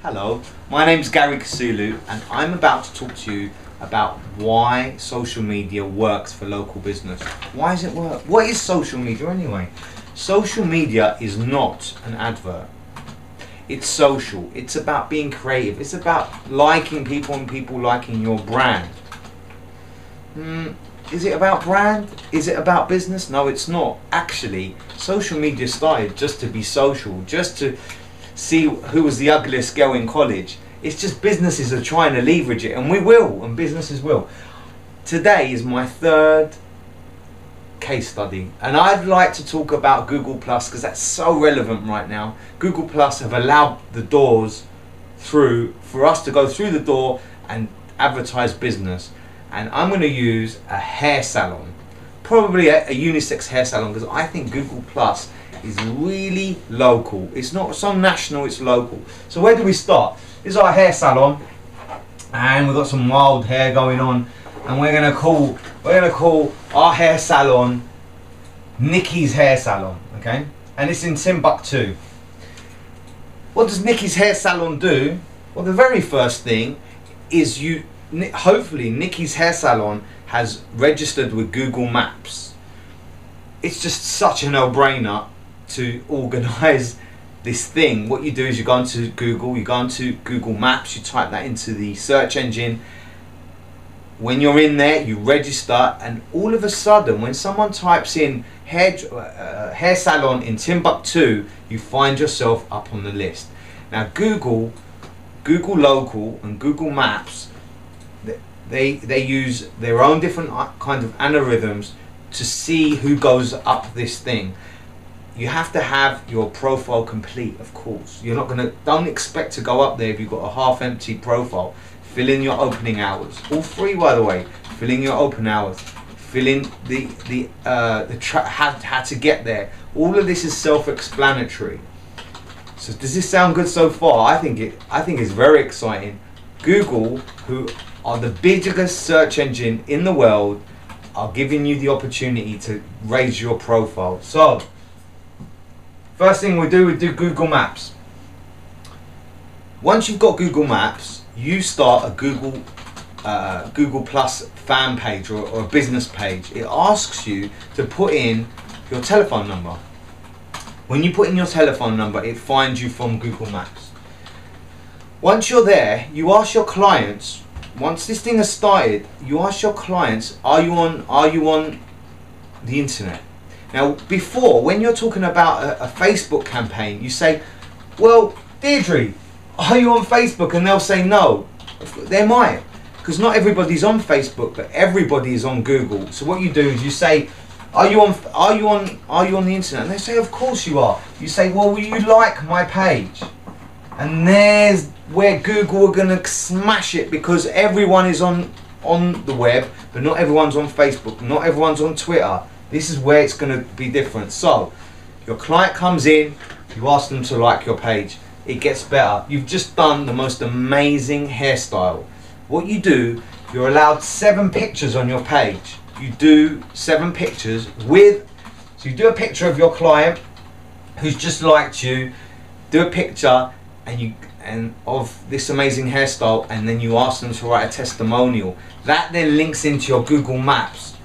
Hello, my name is Gary Kasulu and I'm about to talk to you about why social media works for local business. Why does it work? What is social media anyway? Social media is not an advert. It's social. It's about being creative. It's about liking people and people liking your brand. Is it about brand? Is it about business? No, it's not. Actually, social media started just to be social, just to see who was the ugliest girl in college. It's just businesses are trying to leverage it, and we will, and businesses will. Today is my third case study, and I'd like to talk about Google Plus because that's so relevant right now. Google Plus have allowed the doors through for us to go through the door and advertise business, and I'm going to use a hair salon, probably a unisex hair salon, because I think Google Plus is really local. It's not so national, it's local. So where do we start? This is our hair salon, and we've got some wild hair going on, and we're gonna call our hair salon Nikki's Hair Salon, okay? And it's in Timbuktu. What does Nikki's Hair Salon do? Well, the very first thing is hopefully Nikki's Hair Salon has registered with Google Maps. It's just such a no-brainer to organize this thing. What you do is you go into Google Maps, you type that into the search engine. When you're in there, you register, and all of a sudden when someone types in hair salon in Timbuktu, you find yourself up on the list. Now Google Local and Google Maps, they use their own different kind of algorithms to see who goes up this thing. You have to have your profile complete, of course. Don't expect to go up there if you've got a half-empty profile. Fill in your opening hours, all free by the way. Fill in your open hours. Fill in how to get there. All of this is self-explanatory. So does this sound good so far? I think it's very exciting. Google, who are the biggest search engine in the world, are giving you the opportunity to raise your profile. So first thing we do Google Maps. Once you've got Google Maps, you start a Google Plus fan page or a business page. It asks you to put in your telephone number. When you put in your telephone number, it finds you from Google Maps. Once you're there, you ask your clients, once this thing has started, you ask your clients, are you on the internet? Now before, when you're talking about a Facebook campaign, you say, well, Deirdre, are you on Facebook? And they'll say no. They might, because not everybody's on Facebook, but everybody is on Google. So what you do is you say, are you on the internet? And they say, of course you are. You say, well, will you like my page? And there's where Google are gonna smash it, because everyone is on the web, but not everyone's on Facebook, not everyone's on Twitter. This is where it's going to be different. So your client comes in, you ask them to like your page. It gets better. You've just done the most amazing hairstyle. What you do, you're allowed 7 pictures on your page. You do 7 pictures so you do a picture of your client who's just liked you, do a picture and of this amazing hairstyle, and then you ask them to write a testimonial. That then links into your Google Maps.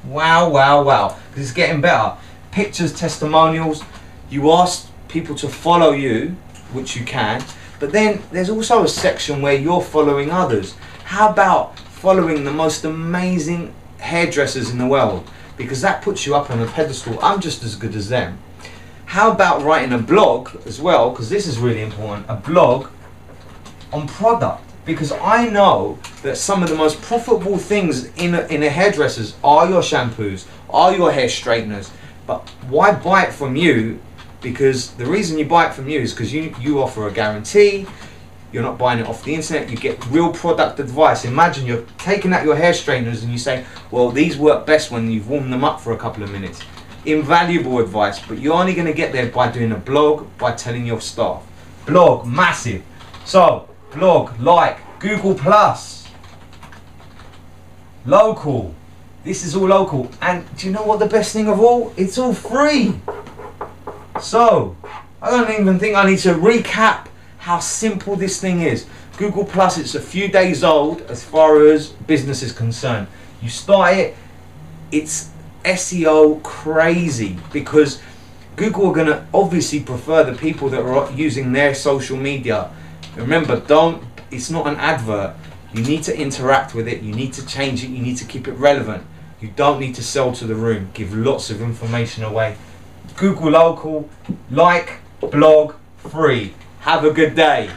Wow, because it's getting better. Pictures, testimonials. You ask people to follow you, which you can, but then there's also a section where you're following others. How about following the most amazing hairdressers in the world? Because that puts you up on a pedestal. I'm just as good as them. How about writing a blog as well, because this is really important, a blog on product. Because I know that some of the most profitable things in a hairdresser's are your shampoos, are your hair straighteners. But why buy it from you? Because the reason you buy it from you is because you offer a guarantee. You're not buying it off the internet. You get real product advice. Imagine you're taking out your hair straighteners and you say, well, these work best when you've warmed them up for a couple of minutes. Invaluable advice, but you're only going to get there by doing a blog, by telling your staff. Blog, massive. So blog, like, Google Plus, local. This is all local, and do you know what the best thing of all? It's all free. So I don't even think I need to recap how simple this thing is. Google Plus, it's a few days old as far as business is concerned. You start it, it's SEO crazy, because Google are going to obviously prefer the people that are using their social media. Remember, it's not an advert. You need to interact with it, you need to change it, you need to keep it relevant. You don't need to sell to the room, give lots of information away. Google Local, like, blog, free. Have a good day.